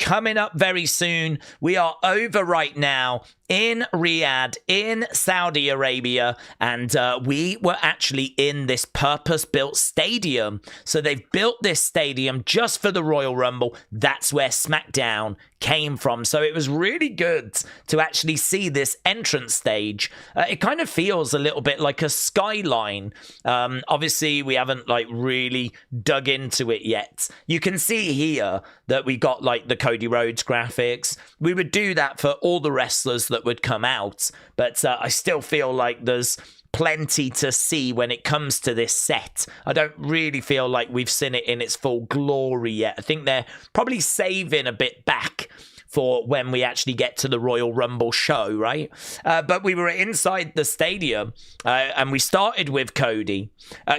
coming up very soon. We are over right now in Riyadh, in Saudi Arabia, and we were actually in this purpose-built stadium. So they've built this stadium just for the Royal Rumble. That's where SmackDown came from. So it was really good to actually see this entrance stage. It kind of feels a little bit like a skyline. Obviously, we haven't like really dug into it yet. You can see here that we got like the Cody Rhodes graphics. We would do that for all the wrestlers that would come out, but I still feel like there's plenty to see when it comes to this set. I don't really feel like we've seen it in its full glory yet. I think they're probably saving a bit back for when we actually get to the Royal Rumble show, right? But we were inside the stadium, and we started with Cody.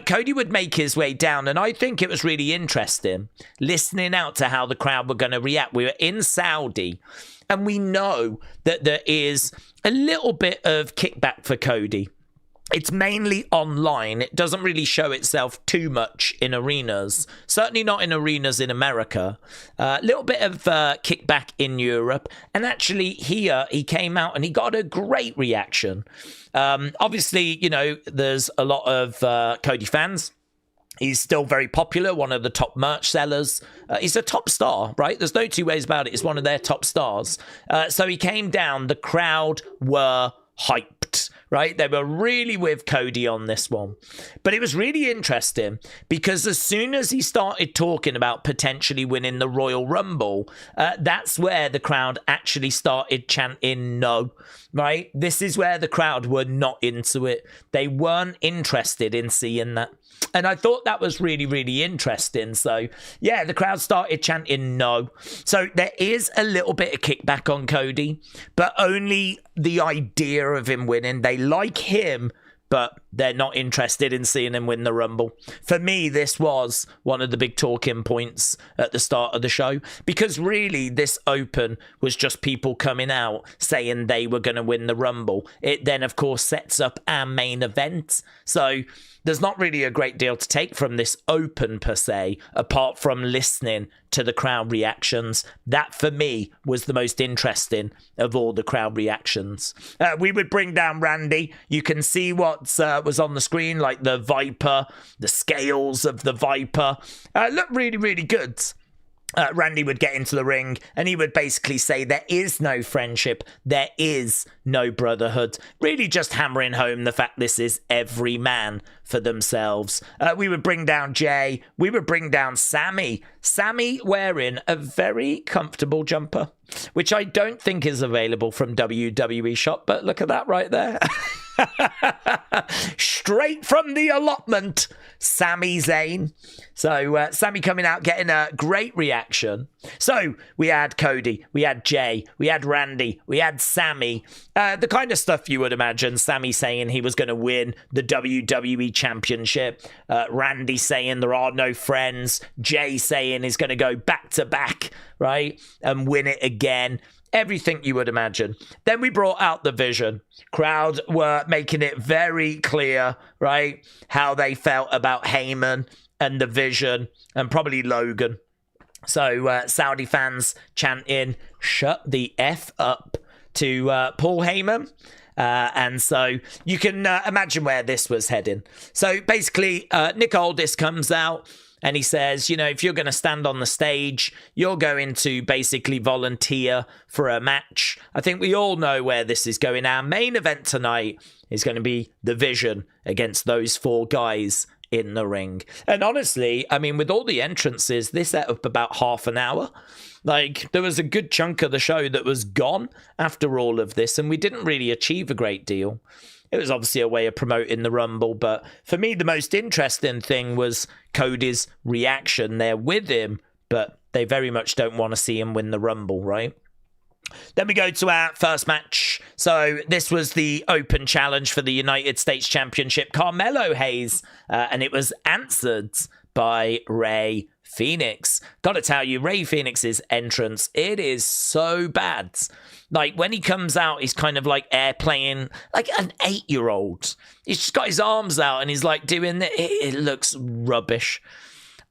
Cody would make his way down, and I think it was really interesting listening out to how the crowd were going to react. We were in Saudi, and we know that there is a little bit of kickback for Cody. It's mainly online. It doesn't really show itself too much in arenas. Certainly not in arenas in America. A little bit of kickback in Europe. And actually here, he came out and he got a great reaction. Obviously, you know, there's a lot of Cody fans. He's still very popular, one of the top merch sellers. He's a top star, right? There's no two ways about it. He's one of their top stars. So he came down. The crowd were hyped, right? They were really with Cody on this one. But it was really interesting because as soon as he started talking about potentially winning the Royal Rumble, that's where the crowd actually started chanting no, right? This is where the crowd were not into it. They weren't interested in seeing that. And I thought that was really, really interesting. So, yeah, the crowd started chanting no. So there is a little bit of kickback on Cody, but only the idea of him winning. They like him, but they're not interested in seeing him win the Rumble. For me, this was one of the big talking points at the start of the show, because really this open was just people coming out saying they were going to win the Rumble. It then, of course, sets up our main event. So there's not really a great deal to take from this open per se, apart from listening to the crowd reactions. That, for me, was the most interesting of all the crowd reactions. We would bring down Randy. You can see what was on the screen, like the Viper, the scales of the Viper. Look really, really good. Randy would get into the ring and he would basically say there is no friendship, there is no brotherhood, really just hammering home the fact this is every man for themselves. We would bring down Jay, we would bring down Sami wearing a very comfortable jumper, which I don't think is available from WWE Shop, but look at that right there. Straight from the allotment, Sami Zayn. So Sami coming out, getting a great reaction. So we had Cody, we had Jay, we had Randy, we had Sami. The kind of stuff you would imagine. Sami saying he was going to win the WWE Championship. Randy saying there are no friends. Jay saying he's going to go back to back, right, and win it again. Everything you would imagine. Then we brought out the Vision. Crowd were making it very clear, right, how they felt about Heyman and the Vision and probably Logan. So Saudi fans chanting, "Shut the F up" to Paul Heyman. And so you can imagine where this was heading. So basically, Nick Aldis comes out. And he says, you know, if you're going to stand on the stage, you're going to basically volunteer for a match. I think we all know where this is going. Our main event tonight is going to be the Vision against those four guys in the ring. And honestly, I mean, with all the entrances, this set up about half an hour. Like, there was a good chunk of the show that was gone after all of this, and we didn't really achieve a great deal. It was obviously a way of promoting the Rumble, but for me, the most interesting thing was Cody's reaction. They're with him, but they very much don't want to see him win the Rumble, right? Then we go to our first match. So this was the open challenge for the United States Championship, Carmelo Hayes, and it was answered by Rey Fenix. Gotta tell you, Rey Fenix's entrance, it is so bad. Like, when he comes out, he's kind of like airplaying like an 8-year-old. He's just got his arms out and he's like doing it. It looks rubbish.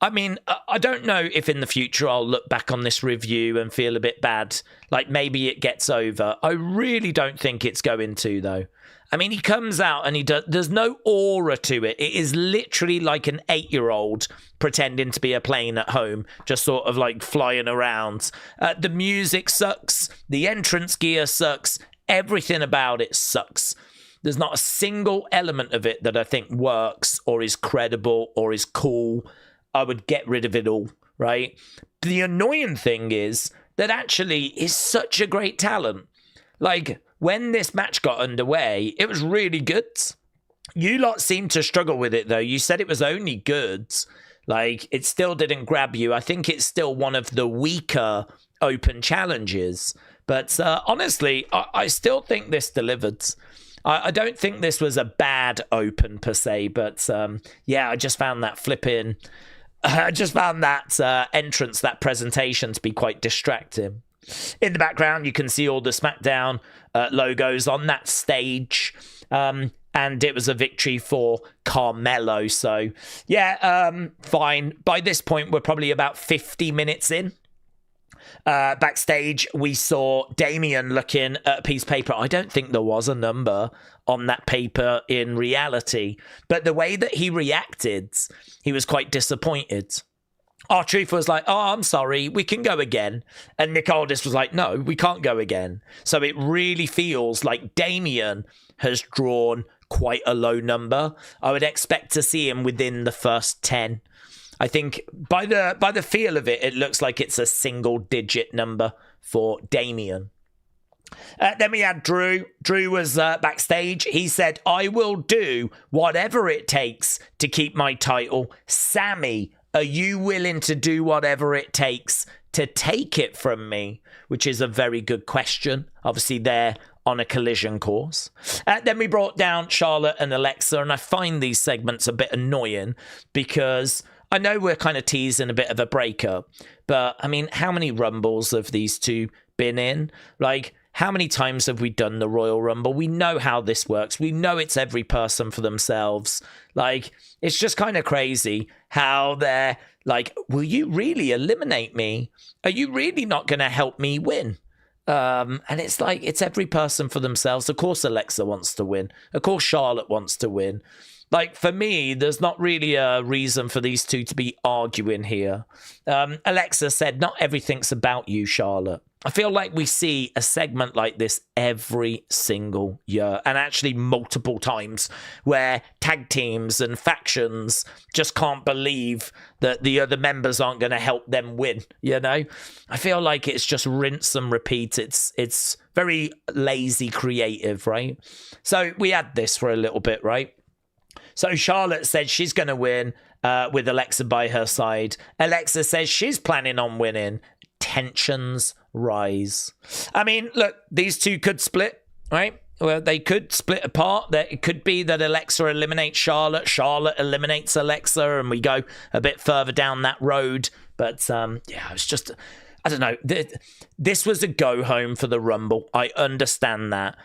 I mean, I don't know if in the future I'll look back on this review and feel a bit bad. Like maybe it gets over. I really don't think it's going to, though. I mean, he comes out and there's no aura to it. It is literally like an 8-year-old pretending to be a plane at home, just sort of like flying around. The music sucks. The entrance gear sucks. Everything about it sucks. There's not a single element of it that I think works or is credible or is cool. I would get rid of it all, right? The annoying thing is that actually is such a great talent. Like, when this match got underway, it was really good. You lot seemed to struggle with it, though. You said it was only good. Like, it still didn't grab you. I think it's still one of the weaker open challenges. But honestly, I still think this delivered. I don't think this was a bad open per se, but yeah, I just found that entrance, that presentation to be quite distracting. In the background, you can see all the SmackDown logos on that stage. And it was a victory for Carmelo. So, yeah, fine. By this point, we're probably about 50 minutes in. Backstage, we saw Damian looking at a piece of paper. I don't think there was a number on that paper in reality. But the way that he reacted, he was quite disappointed. R-Truth was like, oh, I'm sorry, we can go again. And Nick Aldis was like, no, we can't go again. So it really feels like Damian has drawn quite a low number. I would expect to see him within the first 10. I think by the feel of it, it looks like it's a single-digit number for Damian. Then we had Drew. Drew was backstage. He said, I will do whatever it takes to keep my title. Sami, are you willing to do whatever it takes to take it from me? Which is a very good question. Obviously, they're on a collision course. Then we brought down Charlotte and Alexa, and I find these segments a bit annoying because I know we're kind of teasing a bit of a breakup, but I mean, how many Rumbles have these two been in? Like, how many times have we done the Royal Rumble? We know how this works. We know it's every person for themselves. Like, it's just kind of crazy how they're like, will you really eliminate me? Are you really not going to help me win? And it's like, it's every person for themselves. Of course, Alexa wants to win. Of course, Charlotte wants to win. Like, for me, there's not really a reason for these two to be arguing here. Alexa said, not everything's about you, Charlotte. I feel like we see a segment like this every single year, and actually multiple times, where tag teams and factions just can't believe that the other members aren't going to help them win, you know? I feel like it's just rinse and repeat. It's very lazy creative, right? So we had this for a little bit, right? So Charlotte said she's going to win with Alexa by her side. Alexa says she's planning on winning. Tensions rise. I mean, look, these two could split, right? Well, they could split apart. It could be that Alexa eliminates Charlotte, Charlotte eliminates Alexa, and we go a bit further down that road. But yeah, it's just, I don't know. This was a go home for the Rumble. I understand that.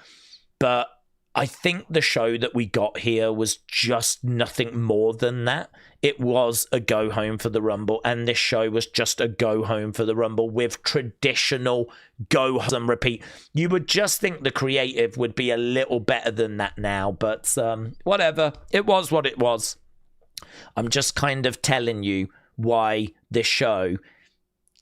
But I think the show that we got here was just nothing more than that. It was a go home for the Rumble, and this show was just a go home for the Rumble with traditional go home and repeat. You would just think the creative would be a little better than that now, but whatever. It was what it was. I'm just kind of telling you why this show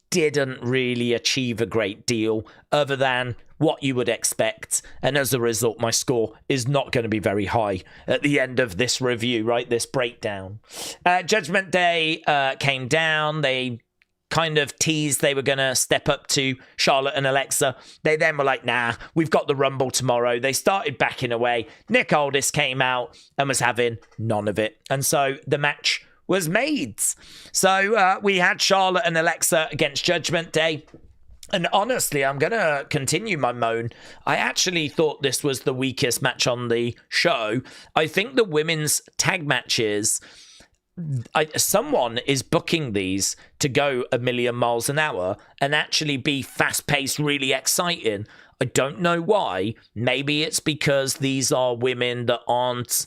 didn't really achieve a great deal other than what you would expect, and as a result my score is not going to be very high at the end of this review, right? This breakdown. Judgment Day came down. They kind of teased they were going to step up to Charlotte and Alexa. They then were like, nah, we've got the Rumble tomorrow. They started backing away. Nick Aldis came out and was having none of it, and so the match was made. So we had Charlotte and Alexa against Judgment Day. And honestly, I'm going to continue my moan. I actually thought this was the weakest match on the show. I think the women's tag matches, someone is booking these to go a million miles an hour and actually be fast-paced, really exciting. I don't know why. Maybe it's because these are women that aren't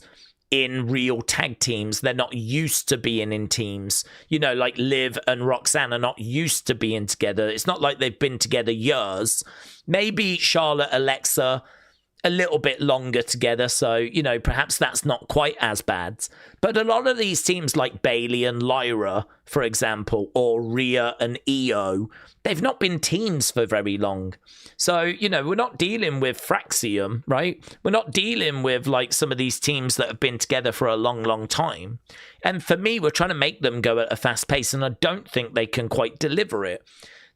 in real tag teams. They're not used to being in teams. You know, like Liv and Roxanne are not used to being together. It's not like they've been together years. Maybe Charlotte, Alexa, a little bit longer together, so, you know, perhaps that's not quite as bad. But a lot of these teams like Bayley and Lyra, for example, or Rhea and Io, they've not been teams for very long. So, you know, we're not dealing with Fraxium, right? We're not dealing with, like, some of these teams that have been together for a long, long time. And for me, we're trying to make them go at a fast pace, and I don't think they can quite deliver it.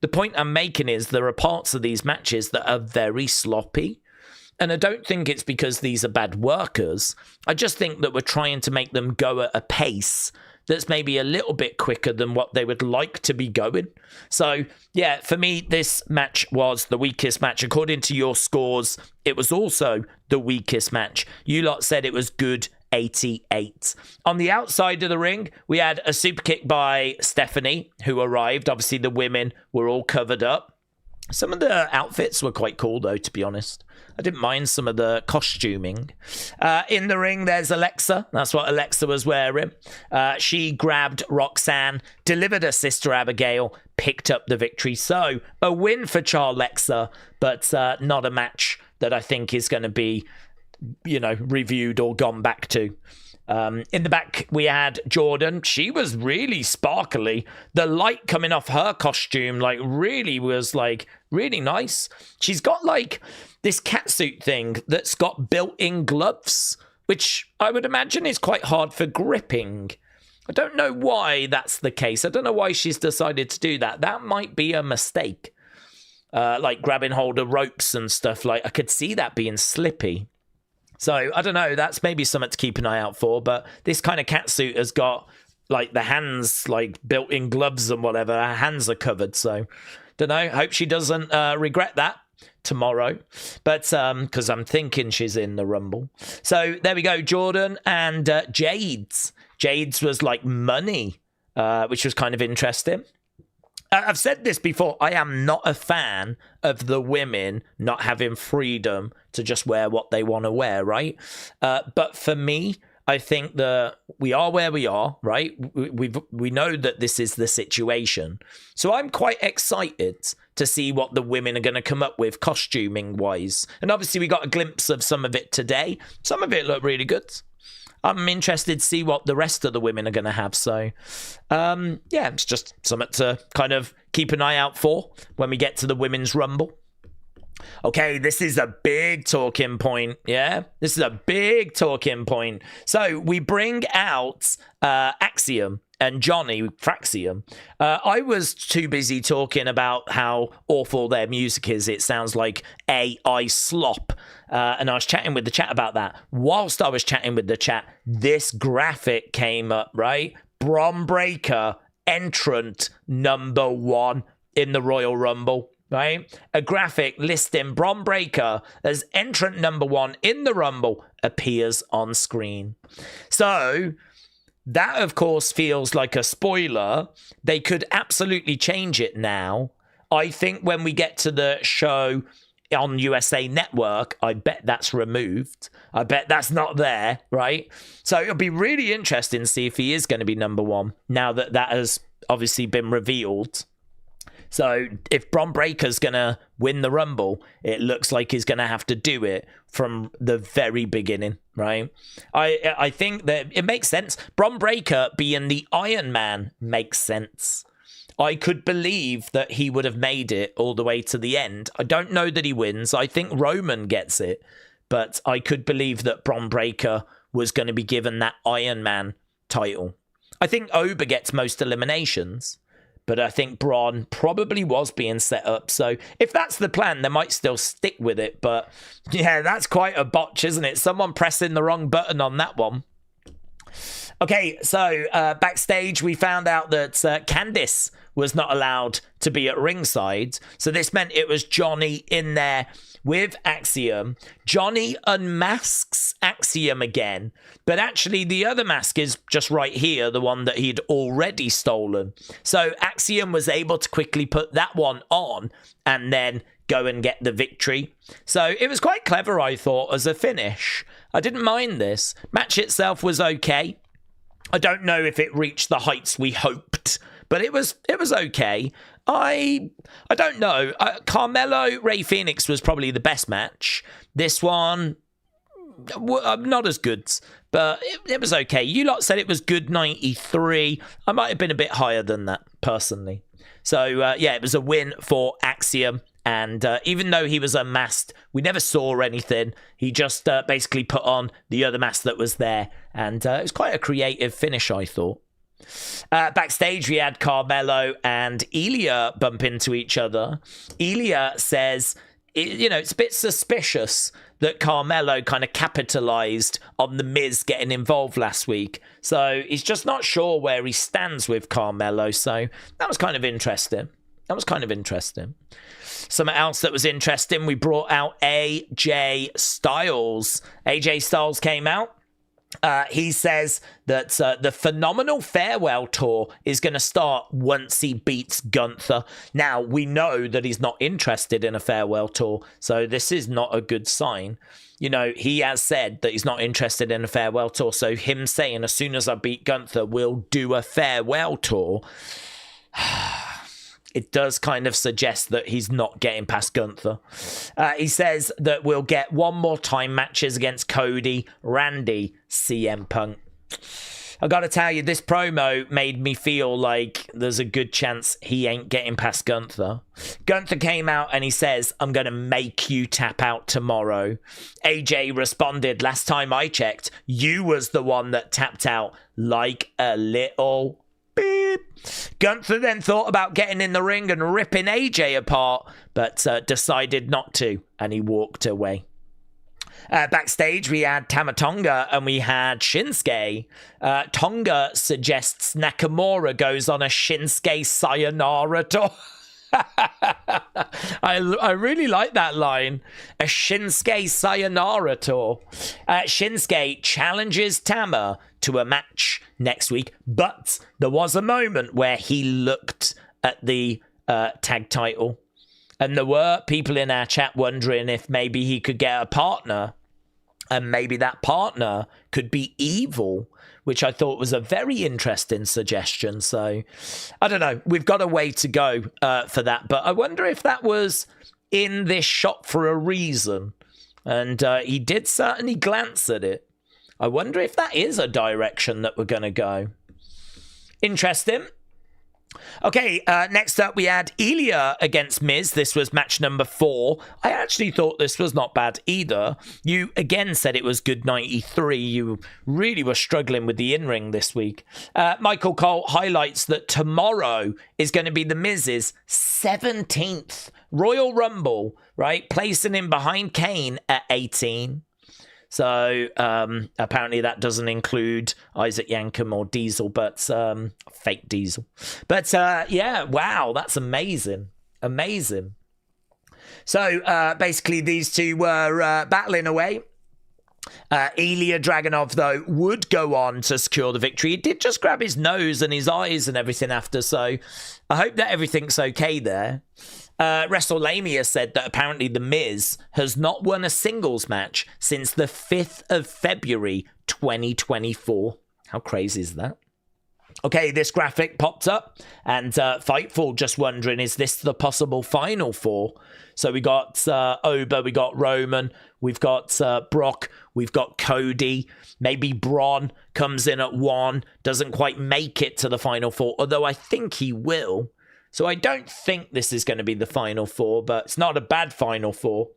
The point I'm making is there are parts of these matches that are very sloppy. And I don't think it's because these are bad workers. I just think that we're trying to make them go at a pace that's maybe a little bit quicker than what they would like to be going. So, yeah, for me, this match was the weakest match. According to your scores, it was also the weakest match. You lot said it was good 88. On the outside of the ring, we had a super kick by Stephanie, who arrived. Obviously, the women were all covered up. Some of the outfits were quite cool, though, to be honest. I didn't mind some of the costuming. In the ring, there's Alexa. That's what Alexa was wearing. She grabbed Roxanne, delivered her sister Abigail, picked up the victory. So, a win for Charlexa, but not a match that I think is going to be, you know, reviewed or gone back to. In the back, we had Jordynne. She was really sparkly. The light coming off her costume, like, really was, like, really nice. She's got, like, this catsuit thing that's got built-in gloves, which I would imagine is quite hard for gripping. I don't know why that's the case. I don't know why she's decided to do that. That might be a mistake. Like, grabbing hold of ropes and stuff. Like, I could see that being slippy. So, I don't know, that's maybe something to keep an eye out for, but this kind of catsuit has got, like, the hands, like, built-in gloves and whatever. Her hands are covered, so, don't know. Hope she doesn't regret that tomorrow, but, because I'm thinking she's in the Rumble. So, there we go, Jordynne and Jade's. Jade's was, like, money, which was kind of interesting. I've said this before, I am not a fan of the women not having freedom to just wear what they want to wear, right? But for me, I think that we are where we are, right? We know that this is the situation. So I'm quite excited to see what the women are going to come up with costuming-wise. And obviously we got a glimpse of some of it today. Some of it looked really good. I'm interested to see what the rest of the women are going to have. So, yeah, it's just something to kind of keep an eye out for when we get to the Women's Rumble. Okay, this is a big talking point, yeah? This is a big talking point. So, we bring out Axiom and Johnny Fraxium. I was too busy talking about how awful their music is. It sounds like AI slop. And I was chatting with the chat about that. Whilst I was chatting with the chat, this graphic came up, right? Bron Breakker, entrant number 1 in the Royal Rumble, right? A graphic listing Bron Breakker as entrant number 1 in the Rumble appears on screen. So that, of course, feels like a spoiler. They could absolutely change it now. I think when we get to the show on USA Network, I bet that's removed. I bet that's not there, right? So it'll be really interesting to see if he is going to be number 1 now that that has obviously been revealed. So if Bron Breakker's going to win the Rumble, it looks like he's going to have to do it from the very beginning, right? I think that it makes sense. Bron Breakker being the Iron Man makes sense. I could believe that he would have made it all the way to the end. I don't know that he wins. I think Roman gets it. But I could believe that Bron Breakker was going to be given that Iron Man title. I think Ober gets most eliminations. But I think Bron probably was being set up. So if that's the plan, they might still stick with it. But yeah, that's quite a botch, isn't it? Someone pressing the wrong button on that one. Okay, so backstage, we found out that Candice was not allowed to be at ringside. So this meant it was Johnny in there with Axiom. Johnny unmasks Axiom again, but actually the other mask is just right here, the one that he'd already stolen. So Axiom was able to quickly put that one on and then go and get the victory. So it was quite clever, I thought, as a finish. I didn't mind this. Match itself was okay. I don't know if it reached the heights we hoped, but it was okay. I don't know. Carmelo Ray Fenix was probably the best match. This one, not as good, but it was okay. You lot said it was good 93. I might have been a bit higher than that, personally. So, yeah, it was a win for Axiom. And even though he was unmasked, we never saw anything. He just basically put on the other mask that was there. And it was quite a creative finish, I thought. Backstage, we had Carmelo and Ilja bump into each other. Ilja says, it's a bit suspicious that Carmelo kind of capitalized on The Miz getting involved last week. So he's just not sure where he stands with Carmelo. So that was kind of interesting. Something else that was interesting, we brought out AJ Styles. AJ Styles came out. He says that the phenomenal farewell tour is going to start once he beats Gunther. Now, we know that he's not interested in a farewell tour, so this is not a good sign. He has said that he's not interested in a farewell tour, so him saying, as soon as I beat Gunther, we'll do a farewell tour, it does kind of suggest that he's not getting past Gunther. He says that we'll get one more time matches against Cody, Randy, CM Punk. I got to tell you, this promo made me feel like there's a good chance he ain't getting past Gunther. Gunther came out and he says, I'm going to make you tap out tomorrow. AJ responded, last time I checked, you was the one that tapped out like a little beep. Gunther then thought about getting in the ring and ripping AJ apart, but decided not to, and he walked away. Backstage, we had Tama Tonga and we had Shinsuke. Tonga suggests Nakamura goes on a Shinsuke sayonara tour. I really like that line. A Shinsuke sayonara tour. Shinsuke challenges Tama to a match next week, but there was a moment where he looked at the tag title, and there were people in our chat wondering if maybe he could get a partner, and maybe that partner could be evil, which I thought was a very interesting suggestion. So, I don't know. We've got a way to go for that. But I wonder if that was in this shot for a reason. And he did certainly glance at it. I wonder if that is a direction that we're going to go. Interesting. Okay, next up we had Ilja against Miz. This was match number 4. I actually thought this was not bad either. You again said it was good 93. You really were struggling with the in-ring this week. Michael Cole highlights that tomorrow is going to be the Miz's 17th Royal Rumble, right? Placing him behind Kane at 18. So apparently that doesn't include Isaac Yankem or Diesel, but fake Diesel. But yeah, wow, that's amazing. Amazing. So basically these two were battling away. Ilja Dragunov, though, would go on to secure the victory. He did just grab his nose and his eyes and everything after, so I hope that everything's okay there. WrestleMania said that apparently The Miz has not won a singles match since the 5th of February 2024. How crazy is that? Okay, this graphic popped up, and Fightful just wondering, is this the possible final 4? So we got Oba, we got Roman, we've got Brock, we've got Cody. Maybe Braun comes in at 1, doesn't quite make it to the final 4, although I think he will. So I don't think this is going to be the final 4, but it's not a bad final 4.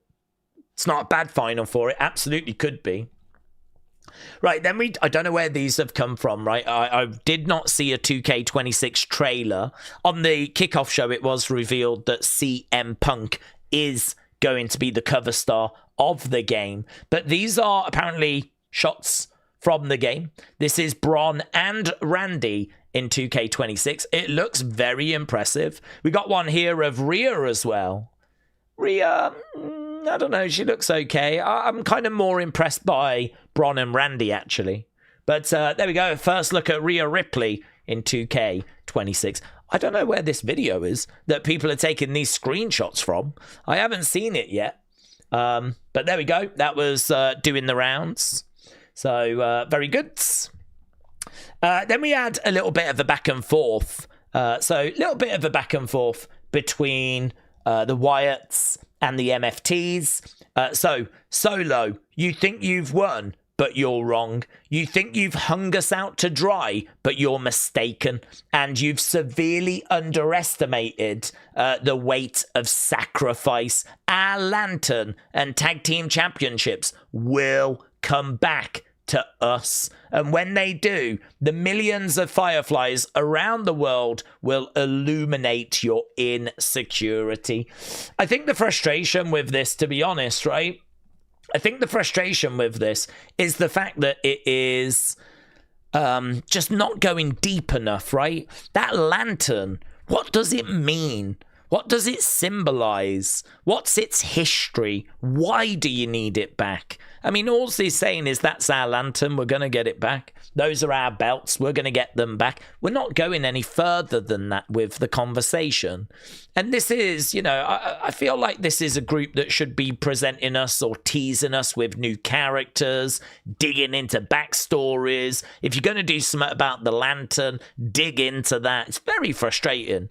It's not a bad final 4. It absolutely could be. Right, then I don't know where these have come from, right? I did not see a 2K26 trailer. On the kickoff show, it was revealed that CM Punk is going to be the cover star of the game. But these are apparently shots from the game. This is Braun and Randy in 2K26. It looks very impressive. We got one here of Rhea as well. Rhea, I don't know, she looks okay. I'm kind of more impressed by Braun and Randy, actually. But there we go. First look at Rhea Ripley in 2K26. I don't know where this video is that people are taking these screenshots from. I haven't seen it yet. But there we go. That was doing the rounds. So very good. Then we had a little bit of a back and forth. So a little bit of a back and forth between the Wyatts and the MFTs. So Solo, you think you've won, but you're wrong. You think you've hung us out to dry, but you're mistaken. And you've severely underestimated the weight of sacrifice. Our Lantern and Tag Team Championships will come back to us. And when they do, the millions of fireflies around the world will illuminate your insecurity. I think the frustration with this, to be honest, right? I think the frustration with this is the fact that it is just not going deep enough, right? That lantern, what does it mean? What does it symbolize? What's its history? Why do you need it back? I mean, all he's saying is that's our lantern. We're going to get it back. Those are our belts. We're going to get them back. We're not going any further than that with the conversation. And this is, you know, I feel like this is a group that should be presenting us or teasing us with new characters, digging into backstories. If you're going to do something about the lantern, dig into that. It's very frustrating.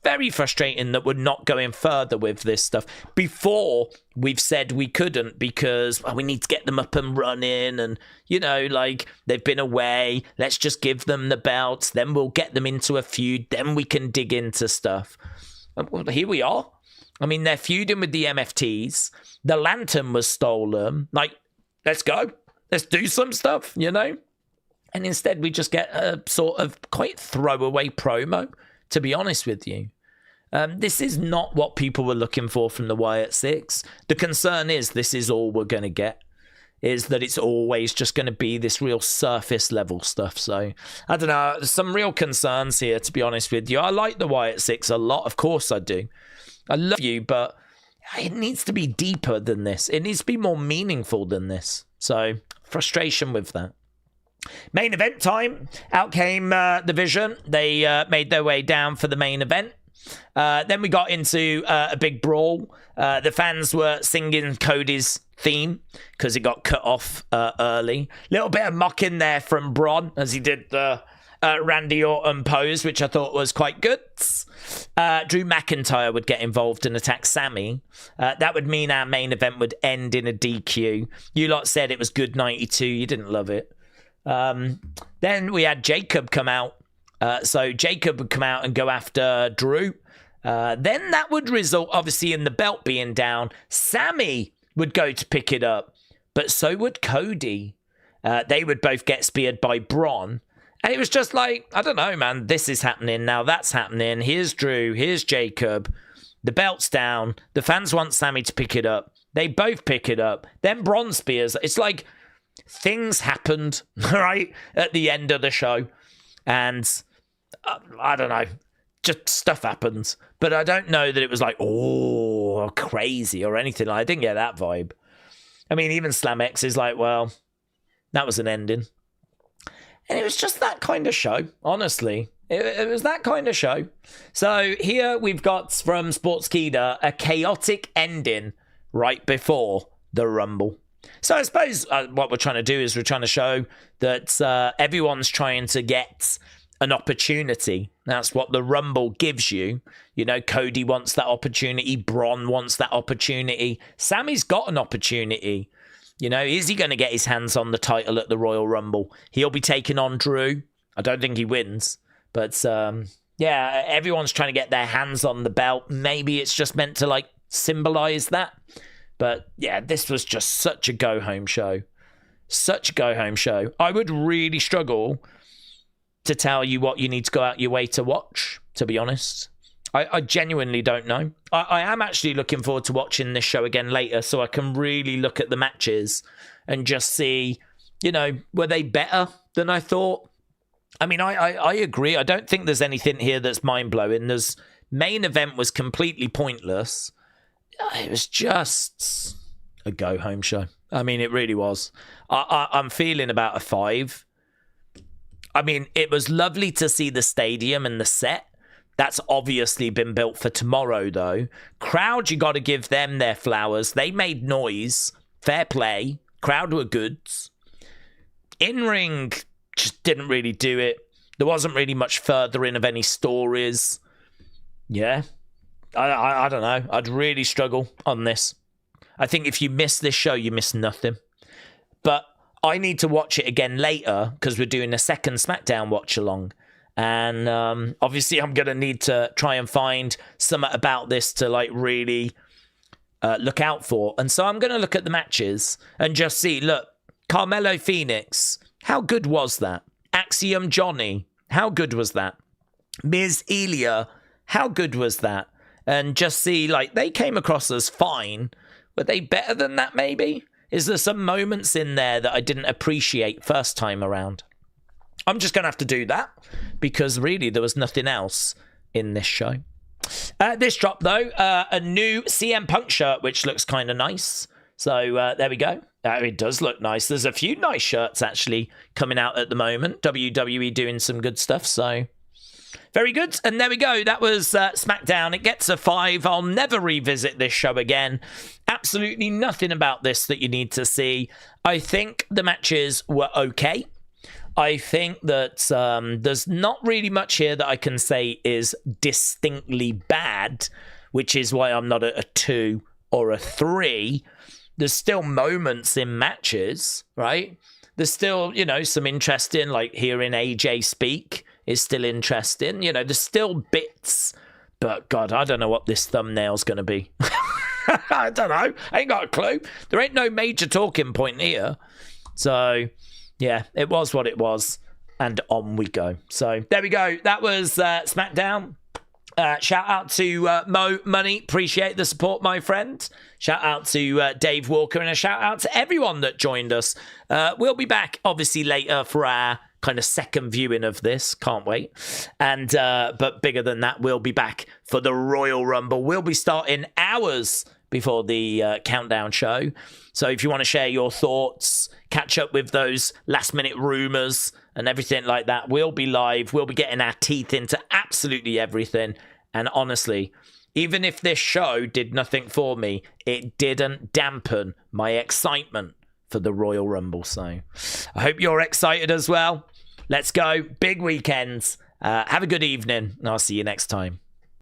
Very frustrating that we're not going further with this stuff. Before, we've said we couldn't because we need to get them up and running and, you know, like, they've been away. Let's just give them the belts. Then we'll get them into a feud. Then we can dig into stuff. Well, here we are. I mean, they're feuding with the MFTs. The lantern was stolen. Like, let's go. Let's do some stuff, you know? And instead, we just get a sort of quite throwaway promo, to be honest with you. This is not what people were looking for from the Wyatt Sicks. The concern is this is all we're going to get, is that it's always just going to be this real surface level stuff. So, I don't know, there's some real concerns here, to be honest with you. I like the Wyatt Sicks a lot. Of course I do. I love you, but it needs to be deeper than this. It needs to be more meaningful than this. So, frustration with that. Main event time. Out came the Vision. They made their way down for the main event. Then we got into a big brawl. The fans were singing Cody's theme because it got cut off early. Little bit of mocking there from Braun as he did the Randy Orton pose, which I thought was quite good. Drew McIntyre would get involved and attack Sami. That would mean our main event would end in a DQ. You lot said it was good 92. You didn't love it. Then we had Jacob come out. So Jacob would come out and go after Drew. Then that would result, obviously, in the belt being down. Sami would go to pick it up, but so would Cody. They would both get speared by Braun. And it was just like, I don't know, man, this is happening now. That's happening. Here's Drew. Here's Jacob. The belt's down. The fans want Sami to pick it up. They both pick it up. Then Braun spears. It's like things happened, right, at the end of the show. And I don't know, just stuff happens. But I don't know that it was like, oh, crazy or anything. I didn't get that vibe. I mean, even Slam X is like, well, that was an ending. And it was just that kind of show, honestly. It was that kind of show. So here we've got from Sportskeeda a chaotic ending right before the Rumble. So I suppose what we're trying to do is we're trying to show that everyone's trying to get an opportunity. That's what the Rumble gives you. You know, Cody wants that opportunity. Braun wants that opportunity. Sami's got an opportunity. You know, is he going to get his hands on the title at the Royal Rumble? He'll be taking on Drew. I don't think he wins. But, yeah, everyone's trying to get their hands on the belt. Maybe it's just meant to, like, symbolize that. But, yeah, this was just such a go-home show. Such a go-home show. I would really struggle to tell you what you need to go out your way to watch, to be honest. I genuinely don't know. I am actually looking forward to watching this show again later so I can really look at the matches and just see were they better than I thought? I mean, I agree. I don't think there's anything here that's mind-blowing. There's main event was completely pointless. It was just a go-home show. I mean, it really was. I'm feeling about a 5. I mean, it was lovely to see the stadium and the set. That's obviously been built for tomorrow, though. Crowd, you got to give them their flowers. They made noise. Fair play. Crowd were good. In-ring just didn't really do it. There wasn't really much furthering of any stories. Yeah. I don't know. I'd really struggle on this. I think if you miss this show, you miss nothing. But I need to watch it again later because we're doing a second SmackDown watch-along. And obviously I'm going to need to try and find something about this to really look out for. And so I'm going to look at the matches and just see, look, Carmelo Fenix, how good was that? Axiom Johnny, how good was that? Miz Ilja, how good was that? And just see, they came across as fine. Were they better than that, maybe? Is there some moments in there that I didn't appreciate first time around? I'm just going to have to do that because really there was nothing else in this show. This drop, though, a new CM Punk shirt, which looks kind of nice. So there we go. It does look nice. There's a few nice shirts actually coming out at the moment. WWE doing some good stuff. So very good. And there we go. That was SmackDown. It gets a 5. I'll never revisit this show again. Absolutely nothing about this that you need to see. I think the matches were okay. I think that there's not really much here that I can say is distinctly bad, which is why I'm not at a 2 or a 3. There's still moments in matches, right? There's still, some interesting, hearing AJ speak is still interesting. There's still bits, but God, I don't know what this thumbnail's going to be. I don't know. I ain't got a clue. There ain't no major talking point here. So, yeah, it was what it was. And on we go. So, there we go. That was SmackDown. Shout out to Mo Money. Appreciate the support, my friend. Shout out to Dave Walker and a shout out to everyone that joined us. We'll be back, obviously, later for our kind of second viewing of this. Can't wait. And but bigger than that, we'll be back for the Royal Rumble. We'll be starting hours before the countdown show. So if you want to share your thoughts, catch up with those last minute rumors and everything like that, we'll be live. We'll be getting our teeth into absolutely everything. And honestly, even if this show did nothing for me, it didn't dampen my excitement for the Royal Rumble. So I hope you're excited as well. Let's go. Big weekends. Have a good evening. And I'll see you next time.